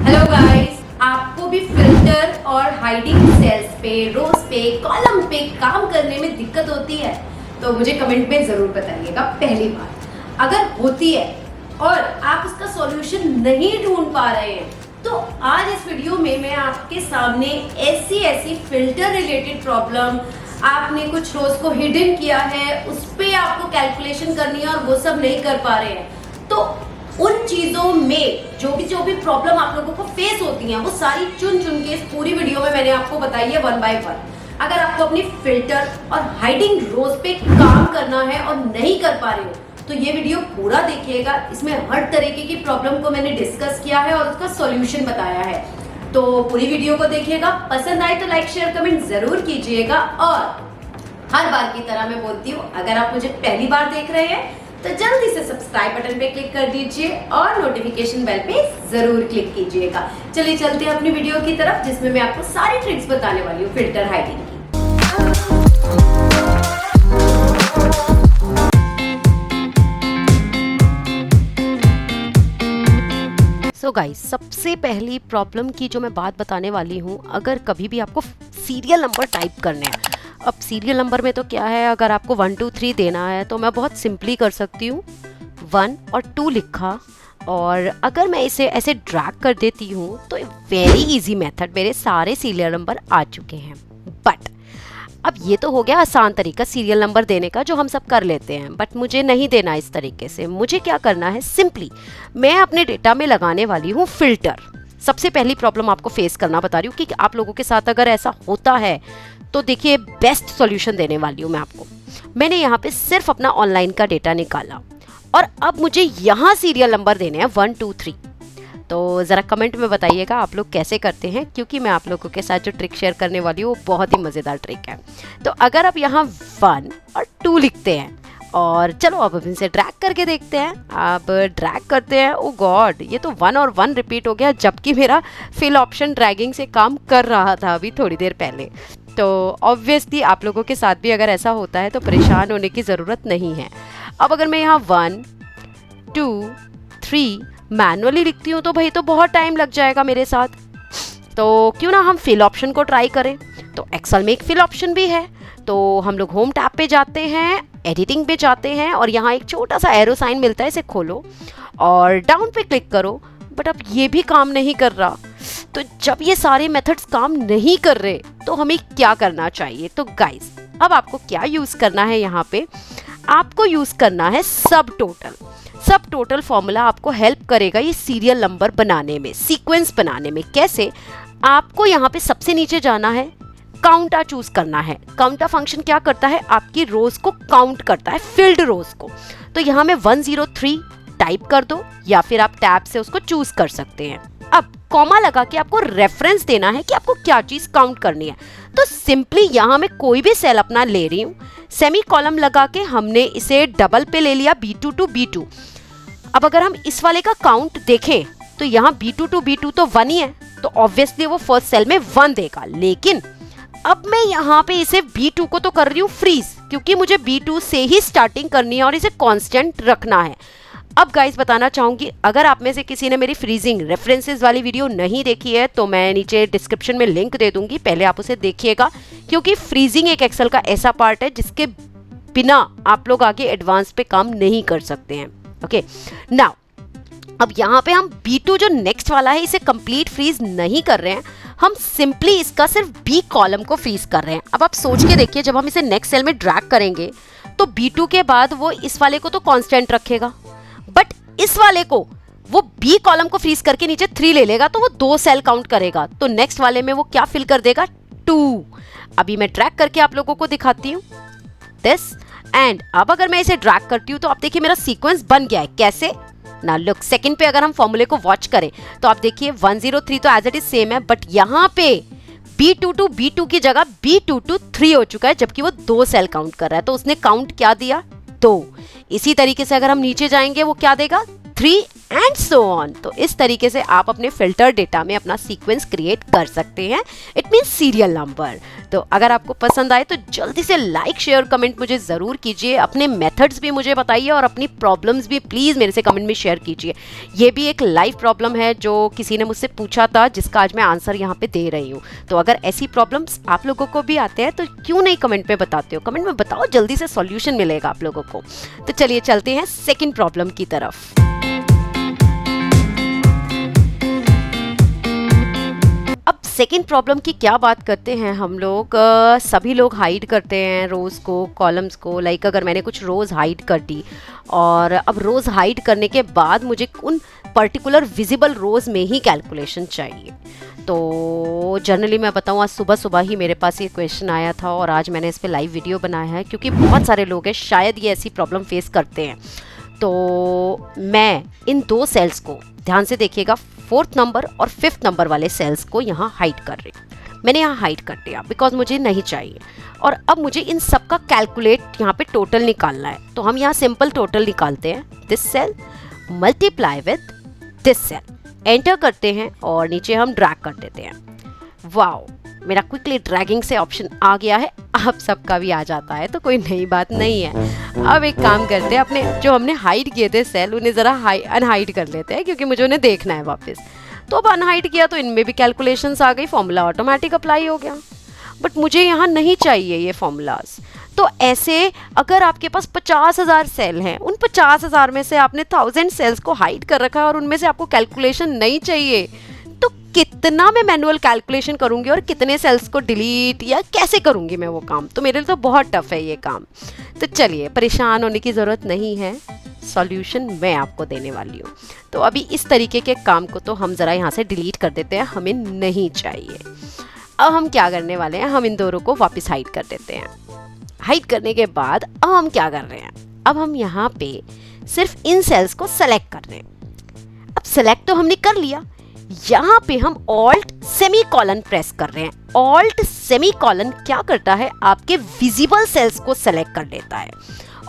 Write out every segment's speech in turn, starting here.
Hello guys, आपको भी filter और हाइडिंग सेल्स पे, रोज पे, कॉलम पे काम करने में दिक्कत होती है तो मुझे कमेंट में जरूर बताइएगा। पहली बात, अगर होती है और आप उसका सॉल्यूशन नहीं ढूंढ पा रहे हैं तो आज इस वीडियो में मैं आपके सामने ऐसी फिल्टर रिलेटेड प्रॉब्लम, आपने कुछ रोज को हिडन किया है, उस पे आपको कैलकुलेशन करनी है और वो सब नहीं कर पा रहे हैं, तो उन चीजों में जो भी प्रॉब्लम आप लोगों को फेस होती हैं वो सारी चुन के इस पूरी वीडियो में मैंने आपको बताई है वन बाय वन। अगर आपको अपनी फिल्टर और हाइडिंग रोज पे काम करना है और नहीं कर पा रहे हो तो ये वीडियो पूरा देखिएगा। इसमें हर तरीके की प्रॉब्लम को मैंने डिस्कस किया है और उसका सॉल्यूशन बताया है, तो पूरी वीडियो को देखिएगा। पसंद आए तो लाइक शेयर कमेंट जरूर कीजिएगा। और हर बार की तरह मैं बोलती हूँ, अगर आप मुझे पहली बार देख रहे हैं तो जल्दी से सब्सक्राइब बटन पे क्लिक कर दीजिए और नोटिफिकेशन बेल पे जरूर क्लिक कीजिएगा। चलिए चलते हैं अपनी वीडियो की तरफ, जिसमें मैं आपको सारी ट्रिक्स बताने वाली हूँ फिल्टर हाइडिंग की। सो गाइस, सबसे पहली प्रॉब्लम की जो मैं बात बताने वाली हूँ, अगर कभी भी आपको सीरियल नंबर टाइप करने हैं। अब सीरियल नंबर में तो क्या है, अगर आपको 1 2 3 देना है तो मैं बहुत सिंपली कर सकती हूँ, 1 और 2 लिखा, और अगर मैं इसे ऐसे ड्रैग कर देती हूँ तो वेरी इजी मेथड, मेरे सारे सीरियल नंबर आ चुके हैं। बट अब ये तो हो गया आसान तरीका सीरियल नंबर देने का, जो हम सब कर लेते हैं, बट मुझे नहीं देना इस तरीके से। मुझे क्या करना है, सिंपली मैं अपने डेटा में लगाने वाली हूँ फिल्टर। सबसे पहली प्रॉब्लम आपको फेस करना बता रही हूँ कि आप लोगों के साथ अगर ऐसा होता है तो देखिए, बेस्ट सॉल्यूशन देने वाली हूँ मैं आपको। मैंने यहाँ पे सिर्फ अपना ऑनलाइन का डेटा निकाला और अब मुझे यहाँ सीरियल नंबर देने हैं 1 2 3। तो ज़रा कमेंट में बताइएगा आप लोग कैसे करते हैं, क्योंकि मैं आप लोगों के साथ जो ट्रिक शेयर करने वाली हूँ वो बहुत ही मज़ेदार ट्रिक है। तो अगर आप यहाँ 1 और 2 लिखते हैं, और चलो अब इनसे ड्रैग करके देखते हैं। अब ड्रैग करते हैं, ओ गॉड, ये तो 1 और 1 रिपीट हो गया, जबकि मेरा फिल ऑप्शन ड्रैगिंग से काम कर रहा था अभी थोड़ी देर पहले। तो ऑब्वियसली आप लोगों के साथ भी अगर ऐसा होता है तो परेशान होने की ज़रूरत नहीं है। अब अगर मैं यहाँ 1 2 3 मैनुअली लिखती हूँ तो भाई तो बहुत टाइम लग जाएगा मेरे साथ, तो क्यों ना हम फिल ऑप्शन को ट्राई करें। तो एक्सेल में एक फिल ऑप्शन भी है, तो हम लोग होम टैब पे जाते हैं, एडिटिंग पे जाते हैं, और यहाँ एक छोटा सा एरो साइन मिलता है, इसे खोलो और डाउन पे क्लिक करो। बट अब ये भी काम नहीं कर रहा। तो जब ये सारे मेथड्स काम नहीं कर रहे तो हमें क्या करना चाहिए? तो गाइस, अब आपको क्या यूज़ करना है, यहाँ पे आपको यूज़ करना है सब टोटल फॉर्मूला। आपको हेल्प करेगा ये सीरियल नंबर बनाने में, सीक्वेंस बनाने में। कैसे? आपको यहाँ पे सबसे नीचे जाना है, काउंटा चूज करना है। काउंटा फंक्शन क्या करता है, आपकी रोज को काउंट करता है, फिल्ड रोज को। तो यहाँ में 103 टाइप कर दो, या फिर आप टैब से उसको चूज कर सकते हैं। अब कॉमा लगा के आपको रेफरेंस देना है कि आपको क्या चीज काउंट करनी है। तो सिंपली यहाँ मैं कोई भी सेल अपना ले रही हूँ, सेमी कॉलम लगा के हमने इसे डबल पे ले लिया, B2 to B2। अब अगर हम इस वाले का काउंट देखें तो यहाँ B2 to B2 तो 1 ही है, तो ऑब्वियसली वो फर्स्ट सेल में 1 देगा। लेकिन अब मैं यहाँ पे इसे B2 को तो कर रही हूँ फ्रीज, क्योंकि मुझे B2 से ही स्टार्टिंग करनी है और इसे कांस्टेंट रखना है। अब गाइस, बताना चाहूँगी, अगर आप में से किसी ने मेरी फ्रीजिंग रेफरेंसेस वाली वीडियो नहीं देखी है तो मैं नीचे डिस्क्रिप्शन में लिंक दे दूंगी, पहले आप उसे देखिएगा, क्योंकि फ्रीजिंग एक एक्सेल का ऐसा पार्ट है जिसके बिना आप लोग आगे एडवांस पे काम नहीं कर सकते हैं। ओके नाउ, अब यहाँ पे हम B2 जो नेक्स्ट वाला है इसे कंप्लीट फ्रीज नहीं कर रहे हैं, हम सिंपली इसका सिर्फ B कॉलम को फ्रीज कर रहे हैं। अब आप सोच के देखिए, जब हम इसे नेक्स्ट सेल में ड्रैग करेंगे तो B2 के बाद वो इस वाले को तो कांस्टेंट रखेगा, बट इस वाले को वो B कॉलम को फ्रीज करके नीचे 3 ले लेगा, तो वो 2 सेल काउंट करेगा। तो नेक्स्ट वाले में वो क्या फिल कर देगा, 2। अभी मैं ड्रैग करके आप लोगों को दिखाती हूँ दिस, एंड अब अगर मैं इसे ड्रैग करती हूँ तो आप देखिए मेरा सीक्वेंस बन गया है। कैसे ना, लुक, सेकंड पे अगर हम फॉर्मूले को वॉच करें तो आप देखिए 103 तो एज इट इज सेम है, बट यहाँ पे B2 to B2 की जगह B2 to 3 हो चुका है, जबकि वो 2 सेल काउंट कर रहा है। तो उसने काउंट क्या दिया, 2। इसी तरीके से अगर हम नीचे जाएंगे वो क्या देगा, 3 एंड सो ऑन। तो इस तरीके से आप अपने फिल्टर डेटा में अपना सीक्वेंस क्रिएट कर सकते हैं, इट मीन्स सीरियल नंबर। तो अगर आपको पसंद आए तो जल्दी से लाइक शेयर कमेंट मुझे ज़रूर कीजिए, अपने मेथड्स भी मुझे बताइए और अपनी प्रॉब्लम्स भी प्लीज़ मेरे से कमेंट में शेयर कीजिए। ये भी एक लाइव प्रॉब्लम है जो किसी ने मुझसे पूछा था, जिसका आज मैं आंसर यहाँ पे दे रही हूँ। तो अगर ऐसी प्रॉब्लम्स आप लोगों को भी आते हैं तो क्यों नहीं कमेंट में बताते हो, कमेंट में बताओ, जल्दी से सॉल्यूशन मिलेगा आप लोगों को। तो चलिए चलते हैं सेकेंड प्रॉब्लम की तरफ। अब सेकेंड प्रॉब्लम की क्या बात करते हैं हम लोग। सभी लोग हाइड करते हैं रोज़ को, कॉलम्स को। लाइक अगर मैंने कुछ रोज़ हाइड कर दी और अब रोज़ हाइड करने के बाद मुझे उन पर्टिकुलर विजिबल रोज़ में ही कैलकुलेशन चाहिए। तो जनरली मैं बताऊँ, आज सुबह सुबह ही मेरे पास ये क्वेश्चन आया था और आज मैंने इस पर लाइव वीडियो बनाया है, क्योंकि बहुत सारे लोग हैं शायद ये ऐसी प्रॉब्लम फेस करते हैं। तो मैं इन दो सेल्स को, ध्यान से देखिएगा, 4th नंबर और 5th नंबर वाले सेल्स को यहाँ हाइड कर रही हूँ। मैंने यहाँ हाइड कर दिया बिकॉज मुझे नहीं चाहिए। और अब मुझे इन सब का कैलकुलेट यहाँ पे टोटल निकालना है। तो हम यहाँ सिंपल टोटल निकालते हैं, this cell multiply with this cell, enter करते हैं और नीचे हम ड्रैग कर देते हैं। वाओ, मेरा क्विकली ड्रैगिंग से ऑप्शन आ गया है, आप सबका भी आ जाता है तो कोई नई बात नहीं है। अब एक काम करते हैं, अपने जो हमने हाइड किए थे सेल उन्हें ज़रा अनहाइड कर लेते हैं, क्योंकि मुझे उन्हें देखना है वापस। तो अब अनहाइड किया तो इनमें भी कैलकुलेशंस आ गई, फॉर्मूला ऑटोमेटिक अप्लाई हो गया। बट मुझे यहाँ नहीं चाहिए ये फॉर्मूलाज। तो ऐसे अगर आपके पास 50,000 सेल हैं, उन 50,000 में से आपने 1000 सेल्स को हाइड कर रखा है और उनमें से आपको कैलकुलेशन नहीं चाहिए, तो कितना मैं मैनुअल कैलकुलेशन करूंगी और कितने सेल्स को डिलीट या कैसे करूंगी मैं वो काम। तो मेरे लिए तो बहुत टफ है ये काम। तो चलिए, परेशान होने की ज़रूरत नहीं है, सॉल्यूशन मैं आपको देने वाली हूँ। तो अभी इस तरीके के काम को तो हम ज़रा यहाँ से डिलीट कर देते हैं, हमें नहीं चाहिए। अब हम क्या करने वाले हैं, हम इन दोनों को वापस हाइड कर देते हैं। हाइड करने के बाद अब हम क्या कर रहे हैं, अब हम यहाँ पे सिर्फ इन सेल्स को सेलेक्ट कर रहे हैं। अब सेलेक्ट तो हमने कर लिया, यहाँ पे हम ऑल्ट सेमीकोलन प्रेस कर रहे हैं। ऑल्ट सेमीकोलन क्या करता है, आपके विजिबल सेल्स को सेलेक्ट कर लेता है।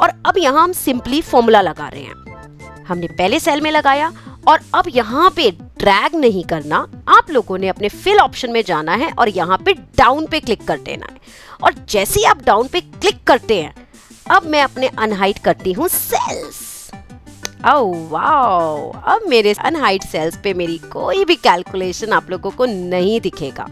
और अब यहाँ हम सिंपली फॉर्मूला लगा रहे हैं। हमने पहले सेल में लगाया और अब यहाँ पे ड्रैग नहीं करना, आप लोगों ने अपने फिल ऑप्शन में जाना है और यहाँ पे डाउन पे क्लिक कर देना है। और जैसे ही आप डाउन पे क्लिक करते हैं, अब मैं अपने अनहाइड करती हूँ सेल्स। ओह वाओ, अब मेरे अनहाइड सेल्स पे मेरी कोई भी कैलकुलेशन आप लोगों को नहीं दिखेगा।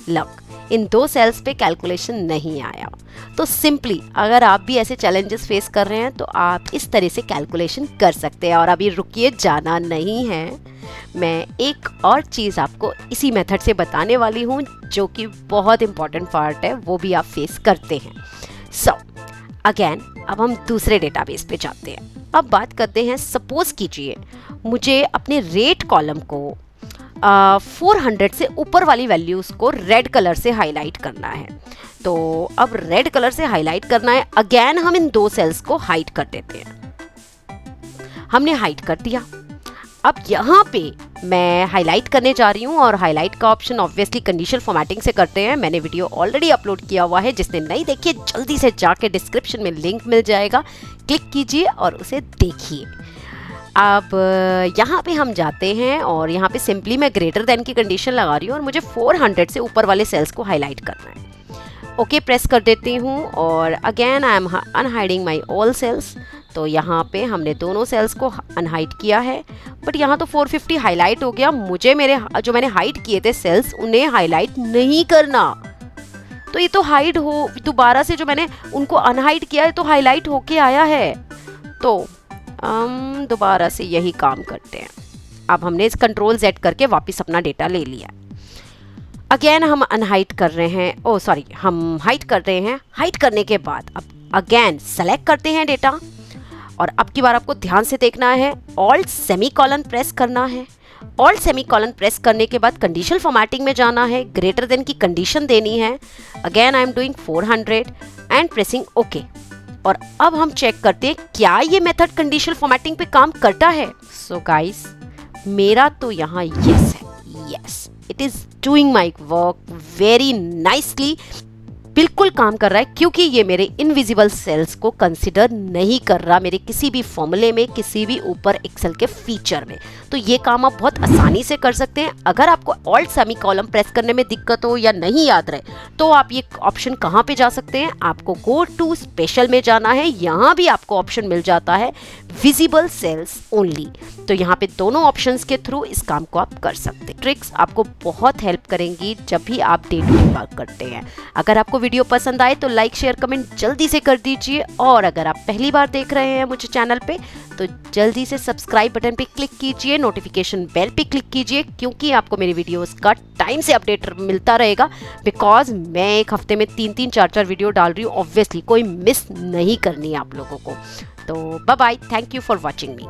लक, इन दो सेल्स पे कैलकुलेशन नहीं आया। तो सिंपली अगर आप भी ऐसे चैलेंजेस फेस कर रहे हैं तो आप इस तरह से कैलकुलेशन कर सकते हैं। और अभी रुकिए, जाना नहीं है, मैं एक और चीज़ आपको इसी मेथड से बताने वाली हूँ जो कि बहुत इंपॉर्टेंट पार्ट है, वो भी आप फेस करते हैं। सो अगेन अब हम दूसरे डेटाबेस पे जाते हैं। अब बात करते हैं, सपोज कीजिए मुझे अपने रेट कॉलम को 400 से ऊपर वाली वैल्यूज़ को रेड कलर से हाईलाइट करना है। तो अब रेड कलर से हाईलाइट करना है, अगेन हम इन दो सेल्स को हाइड कर देते हैं। हमने हाइड कर दिया। अब यहाँ पे मैं हाईलाइट करने जा रही हूँ और हाईलाइट का ऑप्शन ऑब्वियसली कंडीशनल फॉर्मेटिंग से करते हैं। मैंने वीडियो ऑलरेडी अपलोड किया हुआ है, जिसने नहीं देखी जल्दी से जाके डिस्क्रिप्शन में लिंक मिल जाएगा, क्लिक कीजिए और उसे देखिए। अब यहाँ पे हम जाते हैं और यहाँ पे सिंपली मैं ग्रेटर देन की कंडीशन लगा रही हूँ और मुझे 400 से ऊपर वाले सेल्स को हाईलाइट करना है। ओके प्रेस कर देती हूँ और again I am unhiding my all cells. तो यहाँ पे हमने दोनों सेल्स को अनहाइड किया है, बट यहाँ तो 450 हाईलाइट हो गया। मुझे मेरे जो मैंने हाइड किए थे सेल्स, उन्हें हाईलाइट नहीं करना। तो ये तो हाइड हो, दोबारा से जो मैंने उनको अनहाइड किया है तो हाईलाइट होके आया है। तो हम दोबारा से यही काम करते हैं। अब हमने इस कंट्रोल Z करके वापस अपना डेटा ले लिया। अगेन हम अनहाइड कर रहे हैं, हम हाइड कर रहे हैं। हाइड करने के बाद अब अगेन सेलेक्ट करते हैं डेटा और अब की बार आपको ध्यान से देखना है, ऑल्ट सेमीकोलन प्रेस करना है। ऑल्ट सेमीकोलन प्रेस करने के बाद कंडीशनल फॉर्मेटिंग में जाना है, ग्रेटर देन की कंडीशन देनी है। Again I am doing 400 and pressing okay. और अब हम चेक करते हैं क्या ये मेथड कंडीशनल फॉर्मेटिंग पे काम करता है। सो गाइस, मेरा तो यहाँ यस है, yes it is doing my work very nicely. बिल्कुल बिल्कुल काम कर रहा है, क्योंकि ये मेरे इनविजिबल सेल्स को कंसिडर नहीं कर रहा मेरे किसी भी फॉर्मूले में, किसी भी ऊपर एक्सेल के फीचर में। तो ये काम आप बहुत आसानी से कर सकते हैं। अगर आपको ऑल्ट सेमीकोलन प्रेस करने में दिक्कत हो या नहीं याद रहे, तो आप ये ऑप्शन कहाँ पे जा सकते हैं, आपको गो टू स्पेशल में जाना है। यहाँ भी आपको ऑप्शन मिल जाता है विजिबल सेल्स ओनली। तो यहाँ पे दोनों ऑप्शंस के थ्रू इस काम को आप कर सकते हैं। ट्रिक्स आपको बहुत हेल्प करेंगी जब भी आप डे टू डे वर्क करते हैं। अगर आपको वीडियो पसंद आए तो लाइक शेयर कमेंट जल्दी से कर दीजिए, और अगर आप पहली बार देख रहे हैं मुझे चैनल पे तो जल्दी से सब्सक्राइब बटन पे क्लिक कीजिए, नोटिफिकेशन बेल पे क्लिक कीजिए, क्योंकि आपको मेरी वीडियोस का टाइम से अपडेट मिलता रहेगा। बिकॉज मैं एक हफ्ते में 3-3 4-4 वीडियो डाल रही हूँ, ऑब्वियसली कोई मिस नहीं करनी है आप लोगों को। तो bye bye, thank you for watching me.